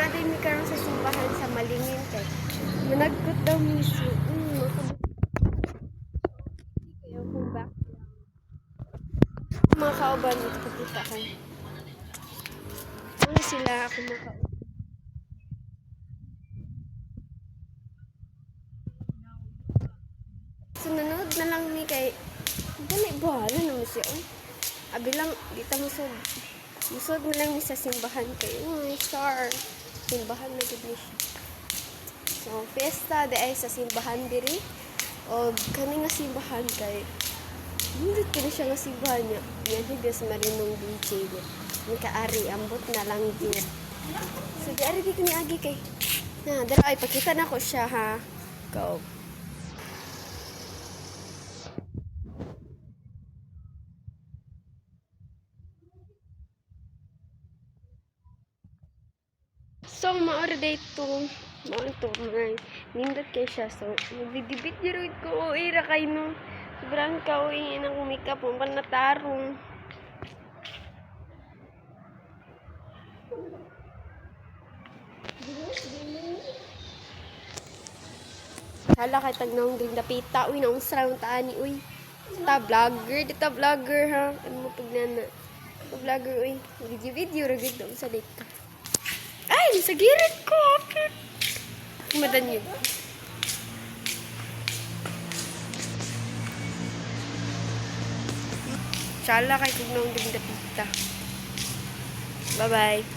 natin mi karon sa simbahan sa Malingin kay managkot daw miso. Kaya kung back mga kauban dito pupuntahan. Ano sila ako mga kauban. So nanood na lang ni kay dali bahala naman siya. Abi lang dito musod. Musod na lang ni sa simbahan kay star. Simbahan na gid ni siya. So fiesta di ay sa simbahan diri. O kani nga simbahan kay hindi kini siya nga simbahan niya. Yan higas marinong DJ niya. Ni kaari ambot na lang din. So di ari di kini agi kay. Na dara ay pakita na ko siya ha. Go. So, ma-order ito. Ito, nindot kay siya. So, nagdidibit niya ko. O, ira kayo no. Sobrang kauingin ang makeup mo. Panatarong. Hala kay tagnawang din dapita. Uy, naong sarang taani. Uy, ta vlogger. Dita vlogger ha. Ano mo pagnana. Ta vlogger, uy. Video ragid daw sa dito. Ay, sa girit ko. Kumadan yun. Sala kay kung nung ding dapita. Bye-bye.